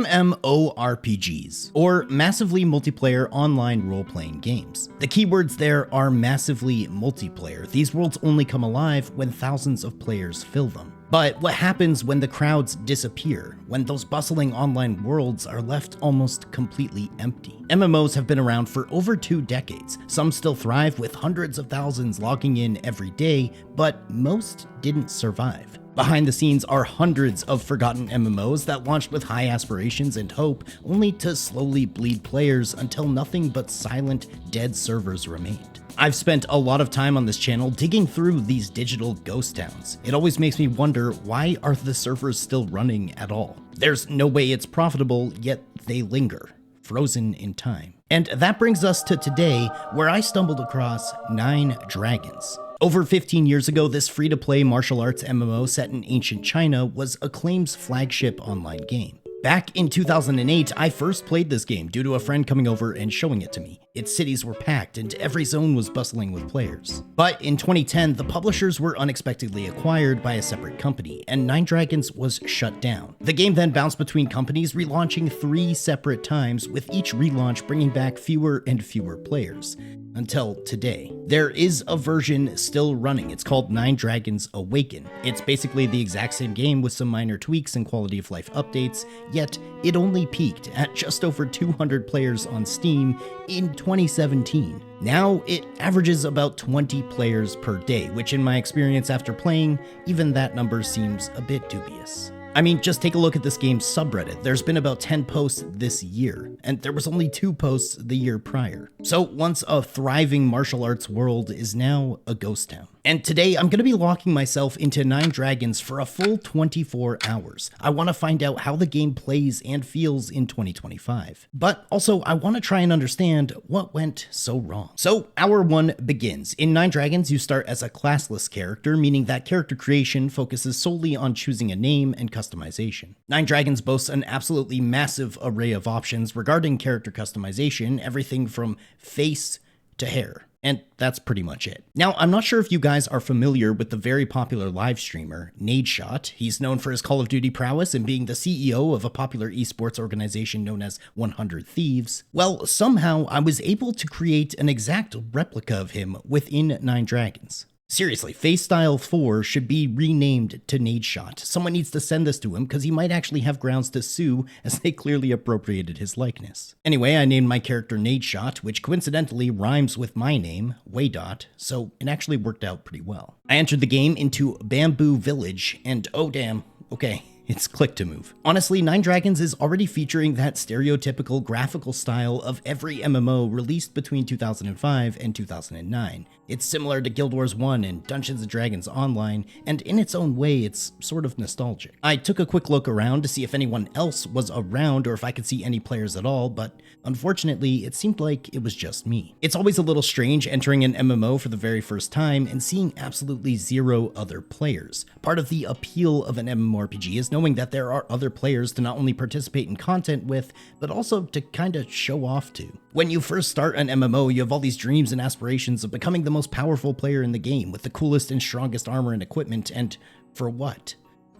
MMORPGs, or massively multiplayer online role-playing games. The keywords there are massively multiplayer. These worlds only come alive when thousands of players fill them. But what happens when the crowds disappear, when those bustling online worlds are left almost completely empty? MMOs have been around for over 2 decades. Some still thrive with hundreds of thousands logging in every day, but most didn't survive. Behind the scenes are hundreds of forgotten MMOs that launched with high aspirations and hope, only to slowly bleed players until nothing but silent, dead servers remained. I've spent a lot of time on this channel digging through these digital ghost towns. It always makes me wonder, why are the servers still running at all? There's no way it's profitable, yet they linger, frozen in time. And that brings us to today, where I stumbled across 9 Dragons. Over 15 years ago, this free-to-play martial arts MMO set in ancient China was Acclaim's flagship online game. Back in 2008, I first played this game due to a friend coming over and showing it to me. Its cities were packed and every zone was bustling with players. But in 2010, the publishers were unexpectedly acquired by a separate company, and 9 Dragons was shut down. The game then bounced between companies, relaunching 3 separate times, with each relaunch bringing back fewer and fewer players. Until today. There is a version still running. It's called 9 Dragons Awaken. It's basically the exact same game with some minor tweaks and quality of life updates, yet it only peaked at just over 200 players on Steam in 2017. Now it averages about 20 players per day, which in my experience after playing, even that number seems a bit dubious. I mean, just take a look at this game's subreddit. There's been about 10 posts this year, and there was only 2 posts the year prior. So once a thriving martial arts world is now a ghost town. And today I'm going to be locking myself into 9 Dragons for a full 24 hours. I want to find out how the game plays and feels in 2025. But also I want to try and understand what went so wrong. So hour 1 begins. In 9 Dragons, you start as a classless character, meaning that character creation focuses solely on choosing a name and customization. 9 Dragons boasts an absolutely massive array of options regarding character customization, everything from face to hair. And that's pretty much it. Now, I'm not sure if you guys are familiar with the very popular live streamer, Nadeshot. He's known for his Call of Duty prowess and being the CEO of a popular esports organization known as 100 Thieves. Well, somehow I was able to create an exact replica of him within 9 Dragons. Seriously, FaceStyle 4 should be renamed to Nadeshot. Someone needs to send this to him because he might actually have grounds to sue, as they clearly appropriated his likeness. Anyway, I named my character Nadeshot, which coincidentally rhymes with my name, Waydot, so it actually worked out pretty well. I entered the game into Bamboo Village, and oh damn, okay, it's click to move. Honestly, 9 Dragons is already featuring that stereotypical graphical style of every MMO released between 2005 and 2009. It's similar to Guild Wars 1 and Dungeons & Dragons Online, and in its own way, it's sort of nostalgic. I took a quick look around to see if anyone else was around or if I could see any players at all, but unfortunately, it seemed like it was just me. It's always a little strange entering an MMO for the very first time and seeing absolutely 0 other players. Part of the appeal of an MMORPG is knowing that there are other players to not only participate in content with, but also to kinda show off to. When you first start an MMO, you have all these dreams and aspirations of becoming the most powerful player in the game with the coolest and strongest armor and equipment, and for what?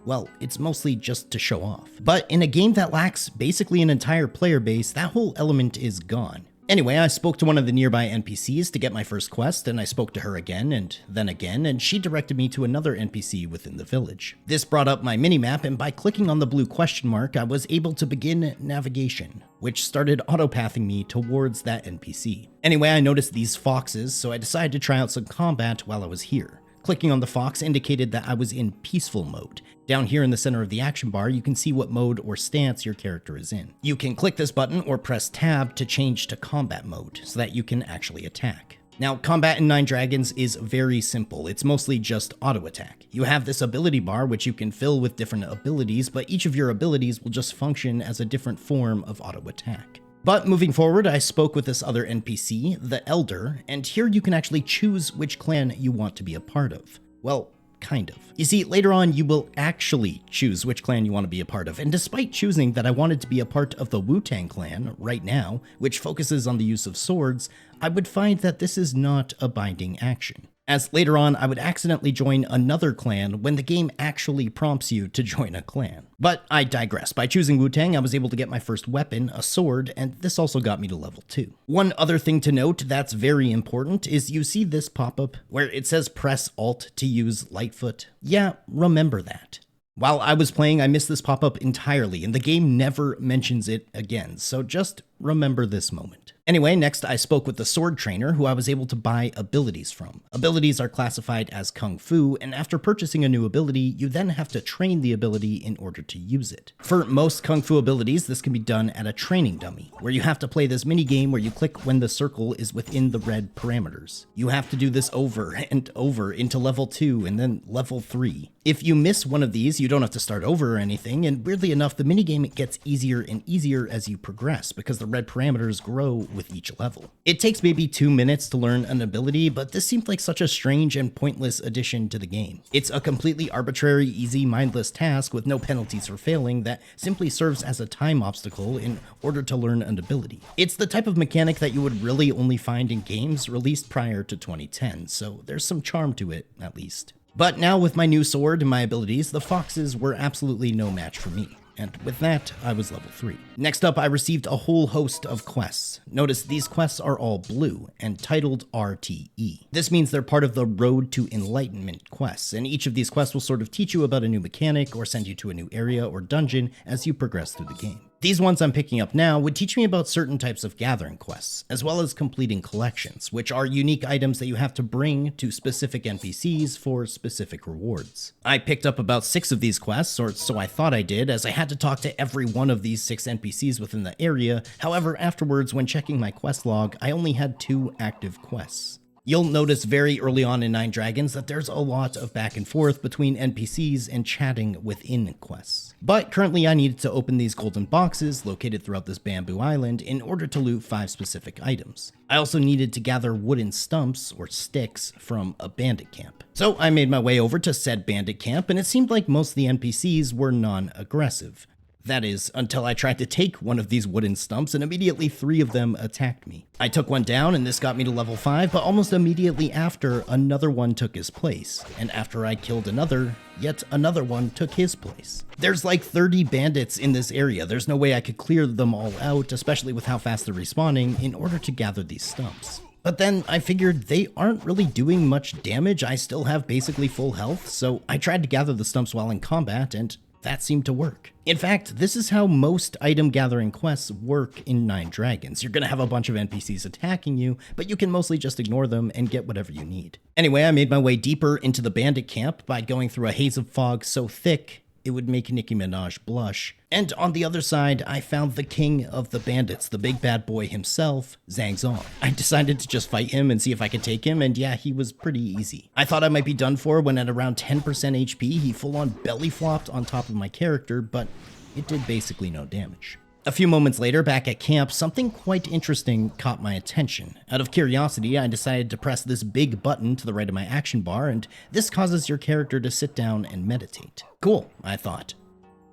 Well, it's mostly just to show off. But in a game that lacks basically an entire player base, that whole element is gone. Anyway, I spoke to one of the nearby NPCs to get my first quest, and I spoke to her again, and she directed me to another NPC within the village. This brought up my minimap, and by clicking on the blue question mark, I was able to begin navigation, which started autopathing me towards that NPC. Anyway, I noticed these foxes, so I decided to try out some combat while I was here. Clicking on the fox indicated that I was in peaceful mode. Down here in the center of the action bar, you can see what mode or stance your character is in. You can click this button or press tab to change to combat mode so that you can actually attack. Now, combat in 9 Dragons is very simple. It's mostly just auto attack. You have this ability bar which you can fill with different abilities, but each of your abilities will just function as a different form of auto attack. But moving forward, I spoke with this other NPC, the Elder, and here you can actually choose which clan you want to be a part of. Well, kind of. You see, later on you will actually choose which clan you want to be a part of, and despite choosing that I wanted to be a part of the Wu-Tang clan right now, which focuses on the use of swords, I would find that this is not a binding action. as later on I would accidentally join another clan when the game actually prompts you to join a clan. But I digress. By choosing Wu-Tang, I was able to get my first weapon, a sword, and this also got me to level 2. One other thing to note that's very important is you see this pop-up where it says press Alt to use Lightfoot. Yeah, remember that. While I was playing, I missed this pop-up entirely, and the game never mentions it again, so just remember this moment. Anyway, next I spoke with the sword trainer who I was able to buy abilities from. Abilities are classified as Kung Fu, and after purchasing a new ability, you then have to train the ability in order to use it. For most Kung Fu abilities, this can be done at a training dummy, where you have to play this mini-game where you click when the circle is within the red parameters. You have to do this over and over into level 2 and then level 3. If you miss one of these, you don't have to start over or anything, and weirdly enough, the minigame gets easier and easier as you progress because the red parameters grow with each level. It takes maybe 2 minutes to learn an ability, but this seemed like such a strange and pointless addition to the game. It's a completely arbitrary, easy, mindless task with no penalties for failing that simply serves as a time obstacle in order to learn an ability. It's the type of mechanic that you would really only find in games released prior to 2010, so there's some charm to it, at least. But now with my new sword and my abilities, the foxes were absolutely no match for me. And with that, I was level 3. Next up, I received a whole host of quests. Notice these quests are all blue and titled RTE. This means they're part of the Road to Enlightenment quests, and each of these quests will sort of teach you about a new mechanic or send you to a new area or dungeon as you progress through the game. These ones I'm picking up now would teach me about certain types of gathering quests, as well as completing collections, which are unique items that you have to bring to specific NPCs for specific rewards. I picked up about 6 of these quests, or so I thought I did, as I had to talk to every one of these 6 NPCs within the area. However, afterwards, when checking my quest log, I only had 2 active quests. You'll notice very early on in Nine Dragons that there's a lot of back and forth between NPCs and chatting within quests. But currently I needed to open these golden boxes located throughout this bamboo island in order to loot 5 specific items. I also needed to gather wooden stumps or sticks from a bandit camp. So I made my way over to said bandit camp, and it seemed like most of the NPCs were non-aggressive. That is, until I tried to take one of these wooden stumps and immediately 3 of them attacked me. I took one down and this got me to level 5, but almost immediately after, another one took his place. And after I killed another, yet another one took his place. There's like 30 bandits in this area. There's no way I could clear them all out, especially with how fast they're respawning, in order to gather these stumps. But then I figured they aren't really doing much damage. I still have basically full health, so I tried to gather the stumps while in combat, and that seemed to work. In fact, this is how most item gathering quests work in Nine Dragons. You're gonna have a bunch of NPCs attacking you, but you can mostly just ignore them and get whatever you need. Anyway, I made my way deeper into the bandit camp by going through a haze of fog so thick it would make Nicki Minaj blush. And on the other side, I found the king of the bandits, the big bad boy himself, Zhang Zong. I decided to just fight him and see if I could take him, and yeah, he was pretty easy. I thought I might be done for when at around 10% HP, he full-on belly flopped on top of my character, but it did basically no damage. A few moments later, back at camp, something quite interesting caught my attention. Out of curiosity, I decided to press this big button to the right of my action bar, and this causes your character to sit down and meditate. Cool, I thought.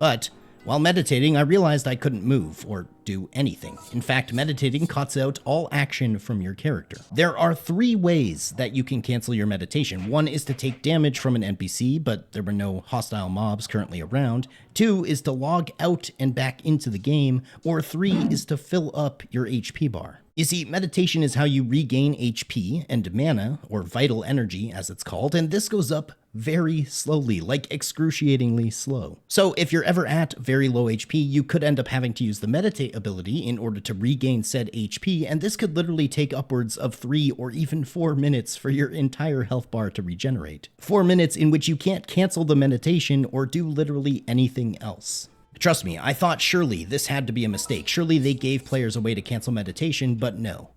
But while meditating, I realized I couldn't move or do anything. In fact, meditating cuts out all action from your character. There are 3 ways that you can cancel your meditation. 1 is to take damage from an NPC, but there were no hostile mobs currently around. 2 is to log out and back into the game, or 3 is to fill up your HP bar. You see, meditation is how you regain HP and mana, or vital energy as it's called, and this goes up very slowly, like excruciatingly slow. So if you're ever at very low HP, you could end up having to use the meditate ability in order to regain said HP, and this could literally take upwards of 3 or even 4 minutes for your entire health bar to regenerate. 4 minutes in which you can't cancel the meditation or do literally anything else. Trust me, I thought surely this had to be a mistake. Surely they gave players a way to cancel meditation, but no.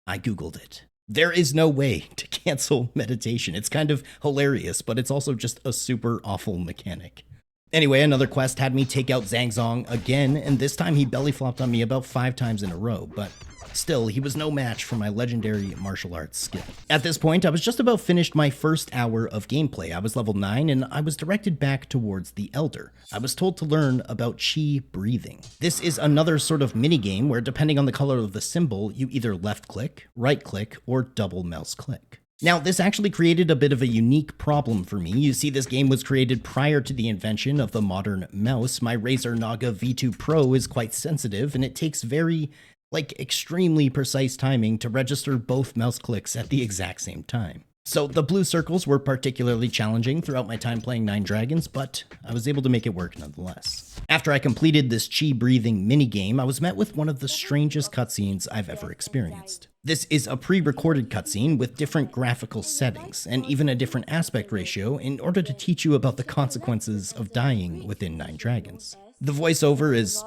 I Googled it. There is no way to cancel meditation. It's kind of hilarious, but it's also just a super awful mechanic. Anyway, another quest had me take out Zhang Zong again, and this time he belly flopped on me about 5 times in a row, but still, he was no match for my legendary martial arts skill. At this point, I was just about finished my first hour of gameplay. I was level 9, and I was directed back towards the Elder. I was told to learn about chi breathing. This is another sort of minigame where, depending on the color of the symbol, you either left-click, right-click, or double mouse click. Now, this actually created a bit of a unique problem for me. You see, this game was created prior to the invention of the modern mouse. My Razer Naga V2 Pro is quite sensitive, and it takes very, extremely precise timing to register both mouse clicks at the exact same time. So the blue circles were particularly challenging throughout my time playing Nine Dragons, but I was able to make it work nonetheless. After I completed this chi-breathing minigame, I was met with one of the strangest cutscenes I've ever experienced. This is a pre-recorded cutscene with different graphical settings, and even a different aspect ratio in order to teach you about the consequences of dying within Nine Dragons. The voiceover is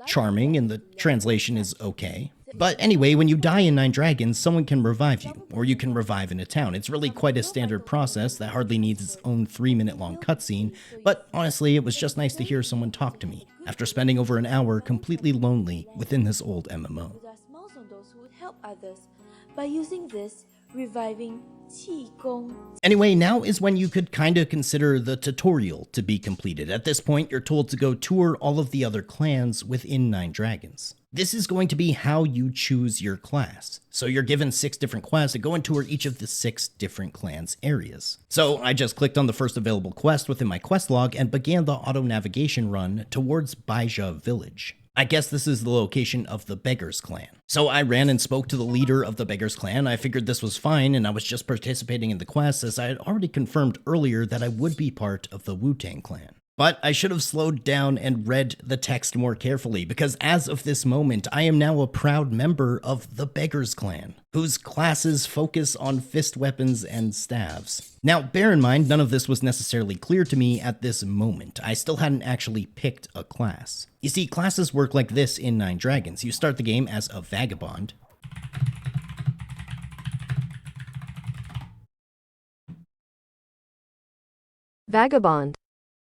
charming and the translation is okay. But anyway, when you die in Nine Dragons, someone can revive you, or you can revive in a town. It's really quite a standard process that hardly needs its own 3-minute long cutscene, but honestly, it was just nice to hear someone talk to me after spending over an hour completely lonely within this old MMO. By using this reviving Qi Gong. Anyway, now is when you could kinda consider the tutorial to be completed. At this point, you're told to go tour all of the other clans within Nine Dragons. This is going to be how you choose your class. So you're given 6 different quests to go and tour each of the 6 different clans' areas. So I just clicked on the first available quest within my quest log and began the auto navigation run towards Baija village. I guess this is the location of the Beggars clan. So I ran and spoke to the leader of the Beggars clan. I figured this was fine and I was just participating in the quest as I had already confirmed earlier that I would be part of the Wu-Tang clan. But I should have slowed down and read the text more carefully, because as of this moment, I am now a proud member of the Beggars clan, whose classes focus on fist weapons and staves. Now, bear in mind, none of this was necessarily clear to me at this moment. I still hadn't actually picked a class. You see, classes work like this in Nine Dragons. You start the game as a vagabond. Vagabond.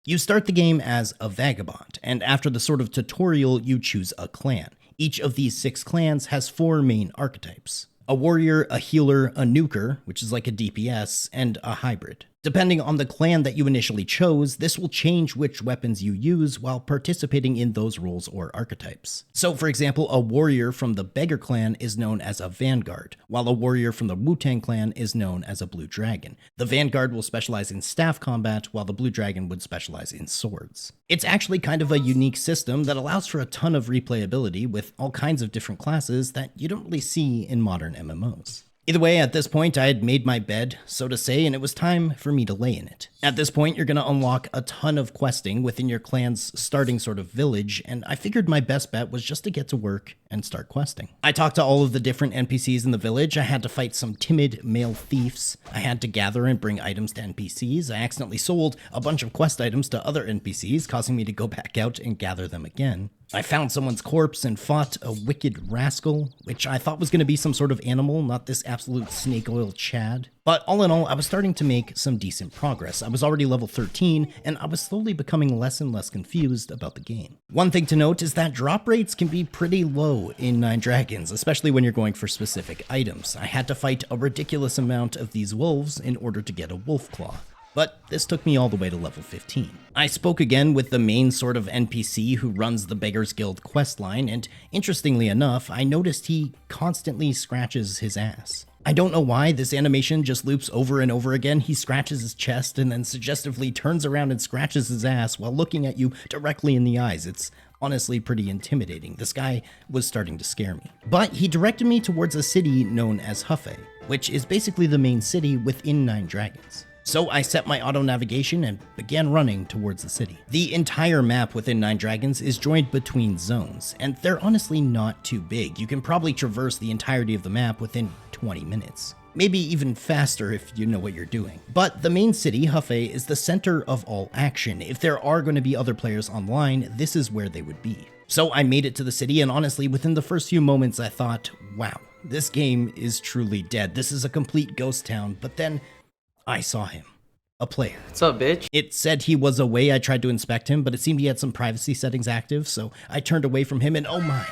You start the game as a vagabond, and after the sort of tutorial, you choose a clan. Each of these 6 clans has 4 main archetypes: a warrior, a healer, a nuker, which is like a DPS, and a hybrid. Depending on the clan that you initially chose, this will change which weapons you use while participating in those roles or archetypes. So for example, a warrior from the Beggar clan is known as a vanguard, while a warrior from the Wu-Tang clan is known as a blue dragon. The vanguard will specialize in staff combat, while the blue dragon would specialize in swords. It's actually kind of a unique system that allows for a ton of replayability with all kinds of different classes that you don't really see in modern MMOs. Either way, at this point, I had made my bed, so to say, and it was time for me to lay in it. At this point, you're going to unlock a ton of questing within your clan's starting sort of village, and I figured my best bet was just to get to work and start questing. I talked to all of the different NPCs in the village. I had to fight some timid male thieves. I had to gather and bring items to NPCs. I accidentally sold a bunch of quest items to other NPCs, causing me to go back out and gather them again. I found someone's corpse and fought a wicked rascal, which I thought was going to be some sort of animal, not this absolute snake oil Chad. But all in all, I was starting to make some decent progress. I was already level 13, and I was slowly becoming less and less confused about the game. One thing to note is that drop rates can be pretty low in Nine Dragons, especially when you're going for specific items. I had to fight a ridiculous amount of these wolves in order to get a wolf claw. But this took me all the way to level 15. I spoke again with the main sort of NPC who runs the Beggars Guild questline, and interestingly enough, I noticed he constantly scratches his ass. I don't know why, this animation just loops over and over again. He scratches his chest and then suggestively turns around and scratches his ass while looking at you directly in the eyes. It's honestly pretty intimidating. This guy was starting to scare me. But he directed me towards a city known as Hefei, which is basically the main city within Nine Dragons. So I set my auto navigation and began running towards the city. The entire map within Nine Dragons is joined between zones, and they're honestly not too big. You can probably traverse the entirety of the map within 20 minutes. Maybe even faster if you know what you're doing. But the main city, Hefei, is the center of all action. If there are going to be other players online, this is where they would be. So I made it to the city, and honestly, within the first few moments I thought, wow, this game is truly dead. This is a complete ghost town. But then I saw him. A player. What's up, bitch? It said he was away. I tried to inspect him, but it seemed he had some privacy settings active, so I turned away from him and oh my,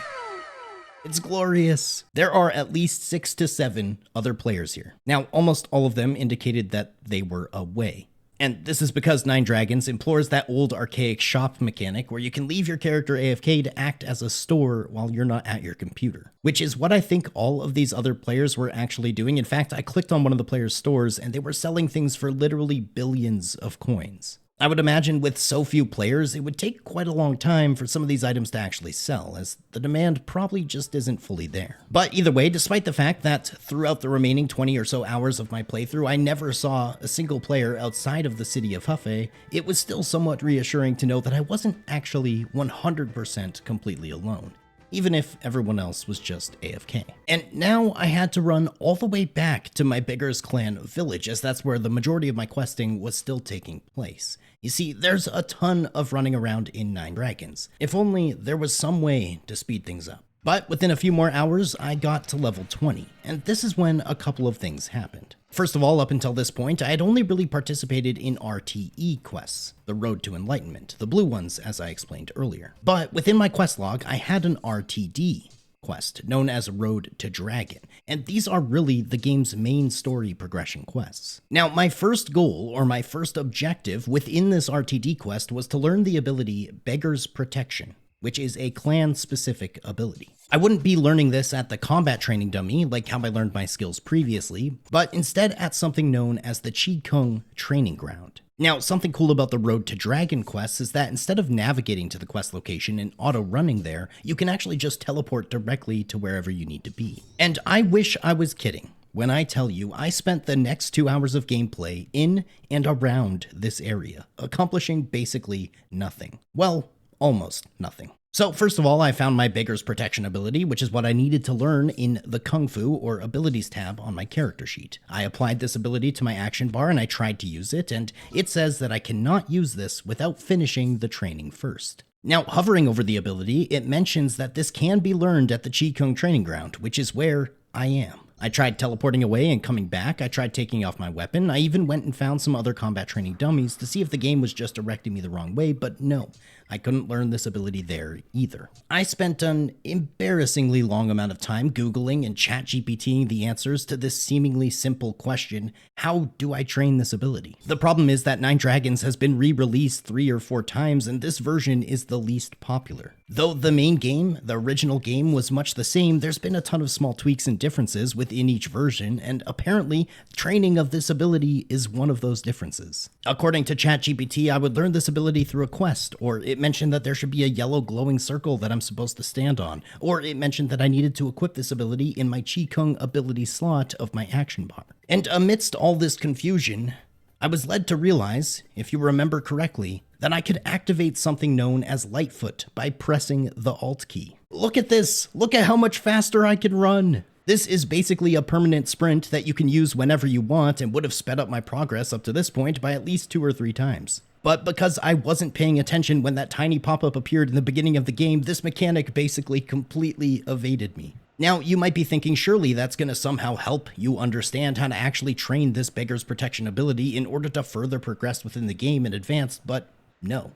it's glorious. There are at least 6 to 7 other players here. Now, almost all of them indicated that they were away. And this is because Nine Dragons implores that old archaic shop mechanic where you can leave your character AFK to act as a store while you're not at your computer, which is what I think all of these other players were actually doing. In fact, I clicked on one of the players' stores and they were selling things for literally billions of coins. I would imagine with so few players, it would take quite a long time for some of these items to actually sell, as the demand probably just isn't fully there. But either way, despite the fact that throughout the remaining 20 or so hours of my playthrough, I never saw a single player outside of the city of Hefei, it was still somewhat reassuring to know that I wasn't actually 100% completely alone, even if everyone else was just AFK. And now I had to run all the way back to my Beggars Clan village, as that's where the majority of my questing was still taking place. You see, there's a ton of running around in Nine Dragons. If only there was some way to speed things up. But within a few more hours, I got to level 20, and this is when a couple of things happened. First of all, up until this point, I had only really participated in RTE quests, the Road to Enlightenment, the blue ones as I explained earlier. But within my quest log, I had an RTD quest, known as Road to Dragon, and these are really the game's main story progression quests. Now, my first goal, or my first objective within this RTD quest was to learn the ability Beggar's Protection, which is a clan-specific ability. I wouldn't be learning this at the combat training dummy, like how I learned my skills previously, but instead at something known as the Qigong Training Ground. Now, something cool about the Road to Dragon quests is that instead of navigating to the quest location and auto-running there, you can actually just teleport directly to wherever you need to be. And I wish I was kidding when I tell you I spent the next 2 hours of gameplay in and around this area, accomplishing basically nothing. Well, almost nothing. So first of all, I found my Beggar's Protection ability, which is what I needed to learn in the Kung Fu or Abilities tab on my character sheet. I applied this ability to my action bar and I tried to use it, and it says that I cannot use this without finishing the training first. Now, hovering over the ability, it mentions that this can be learned at the Qigong Training Ground, which is where I am. I tried teleporting away and coming back, I tried taking off my weapon, I even went and found some other combat training dummies to see if the game was just directing me the wrong way, but no, I couldn't learn this ability there either. I spent an embarrassingly long amount of time Googling and ChatGPTing the answers to this seemingly simple question: how do I train this ability? The problem is that Nine Dragons has been re-released 3 or 4 times, and this version is the least popular. Though the main game, the original game, was much the same, there's been a ton of small tweaks and differences within each version, and apparently, training of this ability is one of those differences. According to ChatGPT, I would learn this ability through a quest, or it mentioned that there should be a yellow glowing circle that I'm supposed to stand on, or it mentioned that I needed to equip this ability in my Qigong ability slot of my action bar. And amidst all this confusion, I was led to realize, if you remember correctly, that I could activate something known as Lightfoot by pressing the Alt key. Look at this! Look at how much faster I can run! This is basically a permanent sprint that you can use whenever you want and would have sped up my progress up to this point by at least 2 or 3 times. But because I wasn't paying attention when that tiny pop-up appeared in the beginning of the game, this mechanic basically completely evaded me. Now, you might be thinking surely that's going to somehow help you understand how to actually train this Beggar's Protection ability in order to further progress within the game in advance, but no.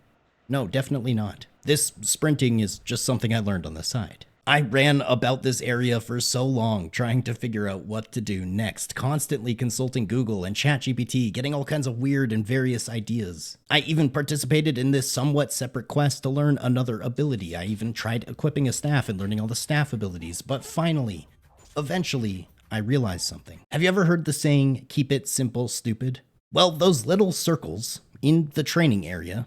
No, definitely not. This sprinting is just something I learned on the side. I ran about this area for so long trying to figure out what to do next, constantly consulting Google and ChatGPT, getting all kinds of weird and various ideas. I even participated in this somewhat separate quest to learn another ability. I even tried equipping a staff and learning all the staff abilities, but finally, eventually, I realized something. Have you ever heard the saying, keep it simple, stupid? Well, those little circles in the training area,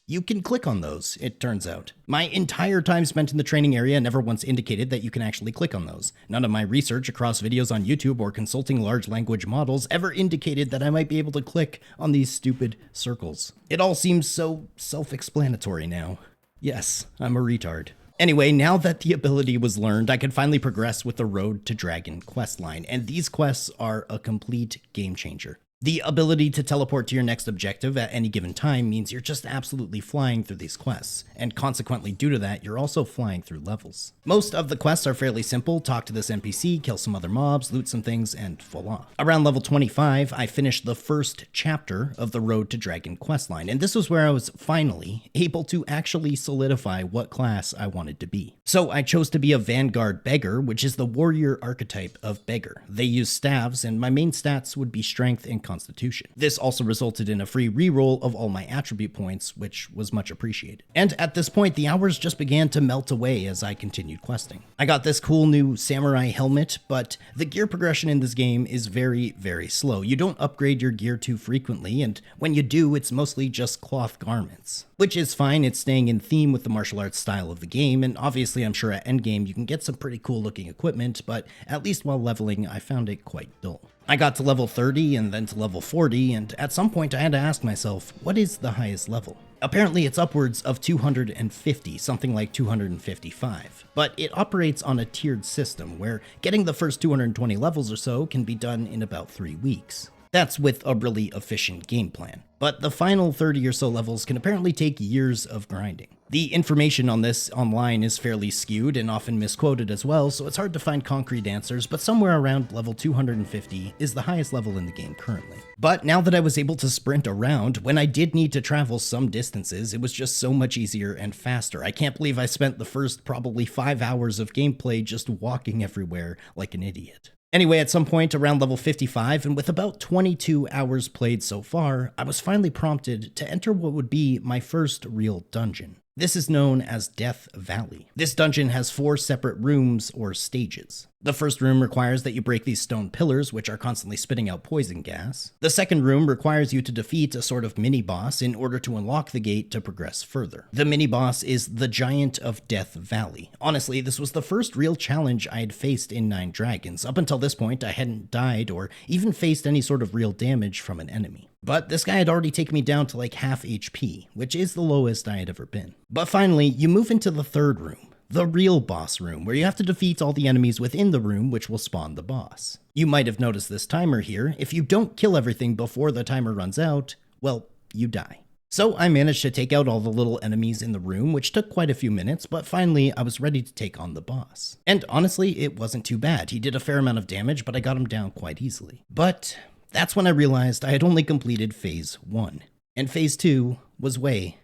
you can click on those, it turns out. My entire time spent in the training area never once indicated that you can actually click on those. None of my research across videos on YouTube or consulting large language models ever indicated that I might be able to click on these stupid circles. It all seems so self-explanatory now. Yes, I'm a retard. Anyway, now that the ability was learned, I could finally progress with the Road to Dragon questline, and these quests are a complete game changer. The ability to teleport to your next objective at any given time means you're just absolutely flying through these quests, and consequently due to that, you're also flying through levels. Most of the quests are fairly simple: talk to this NPC, kill some other mobs, loot some things, and voila. Around level 25, I finished the first chapter of the Road to Dragon questline, and this was where I was finally able to actually solidify what class I wanted to be. So I chose to be a Vanguard Beggar, which is the warrior archetype of Beggar. They use staves, and my main stats would be strength and constitution. This also resulted in a free reroll of all my attribute points, which was much appreciated. And at this point, the hours just began to melt away as I continued questing. I got this cool new samurai helmet, but the gear progression in this game is very, very slow. You don't upgrade your gear too frequently, and when you do, it's mostly just cloth garments. Which is fine, it's staying in theme with the martial arts style of the game, and obviously I'm sure at endgame you can get some pretty cool looking equipment, but at least while leveling, I found it quite dull. I got to level 30 and then to level 40, and at some point I had to ask myself, what is the highest level? Apparently it's upwards of 250, something like 255, but it operates on a tiered system where getting the first 220 levels or so can be done in about 3 weeks. That's with a really efficient game plan. But the final 30 or so levels can apparently take years of grinding. The information on this online is fairly skewed and often misquoted as well, so it's hard to find concrete answers, but somewhere around level 250 is the highest level in the game currently. But now that I was able to sprint around, when I did need to travel some distances, it was just so much easier and faster. I can't believe I spent the first probably 5 hours of gameplay just walking everywhere like an idiot. Anyway, at some point around level 55, and with about 22 hours played so far, I was finally prompted to enter what would be my first real dungeon. This is known as Death Valley. This dungeon has 4 separate rooms or stages. The first room requires that you break these stone pillars, which are constantly spitting out poison gas. The second room requires you to defeat a sort of mini-boss in order to unlock the gate to progress further. The mini-boss is the Giant of Death Valley. Honestly, this was the first real challenge I had faced in Nine Dragons. Up until this point, I hadn't died or even faced any sort of real damage from an enemy. But this guy had already taken me down to like half HP, which is the lowest I had ever been. But finally, you move into the third room. The real boss room, where you have to defeat all the enemies within the room, which will spawn the boss. You might have noticed this timer here. If you don't kill everything before the timer runs out, well, you die. So I managed to take out all the little enemies in the room, which took quite a few minutes, but finally I was ready to take on the boss. And honestly, it wasn't too bad. He did a fair amount of damage, but I got him down quite easily. But that's when I realized I had only completed phase 1. And phase 2 was way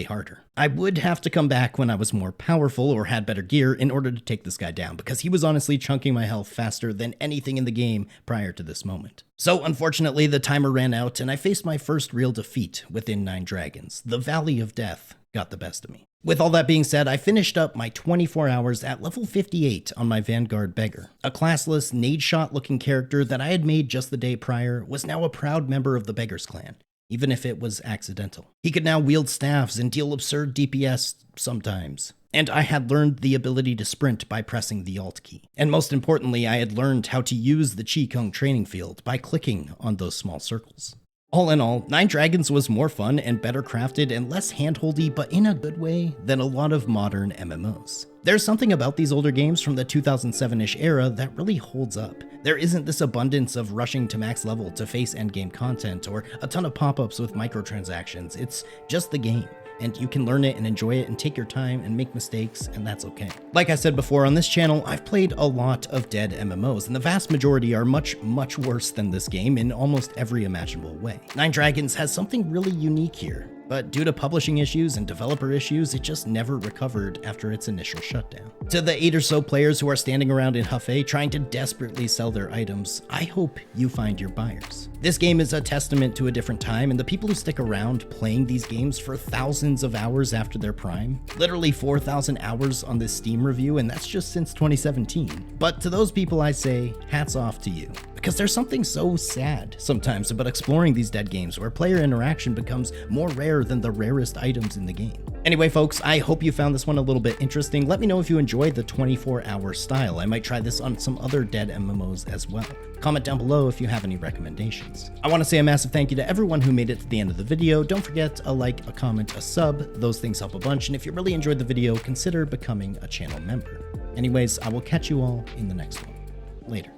harder. I would have to come back when I was more powerful or had better gear in order to take this guy down, because he was honestly chunking my health faster than anything in the game prior to this moment. So unfortunately, the timer ran out and I faced my first real defeat within Nine Dragons. The Valley of Death got the best of me. With all that being said, I finished up my 24 hours at level 58 on my Vanguard Beggar. A classless, nade shot looking character that I had made just the day prior was now a proud member of the Beggars clan, even if it was accidental. He could now wield staffs and deal absurd DPS sometimes. And I had learned the ability to sprint by pressing the Alt key. And most importantly, I had learned how to use the Qigong training field by clicking on those small circles. All in all, Nine Dragons was more fun and better crafted and less handholdy, but in a good way, than a lot of modern MMOs. There's something about these older games from the 2007-ish era that really holds up. There isn't this abundance of rushing to max level to face endgame content or a ton of pop-ups with microtransactions. It's just the game, and you can learn it and enjoy it and take your time and make mistakes, and that's okay. Like I said before, on this channel, I've played a lot of dead MMOs, and the vast majority are much worse than this game in almost every imaginable way. Nine Dragons has something really unique here, but due to publishing issues and developer issues, it just never recovered after its initial shutdown. To the 8 or so players who are standing around in Huffé trying to desperately sell their items, I hope you find your buyers. This game is a testament to a different time, and the people who stick around playing these games for thousands of hours after their prime, literally 4,000 hours on this Steam review, and that's just since 2017. But to those people I say, hats off to you. Because there's something so sad sometimes about exploring these dead games where player interaction becomes more rare than the rarest items in the game. Anyway, folks, I hope you found this one a little bit interesting. Let me know if you enjoyed the 24-hour style. I might try this on some other dead MMOs as well. Comment down below if you have any recommendations. I want to say a massive thank you to everyone who made it to the end of the video. Don't forget a like, a comment, a sub. Those things help a bunch. And if you really enjoyed the video, consider becoming a channel member. Anyways, I will catch you all in the next one. Later.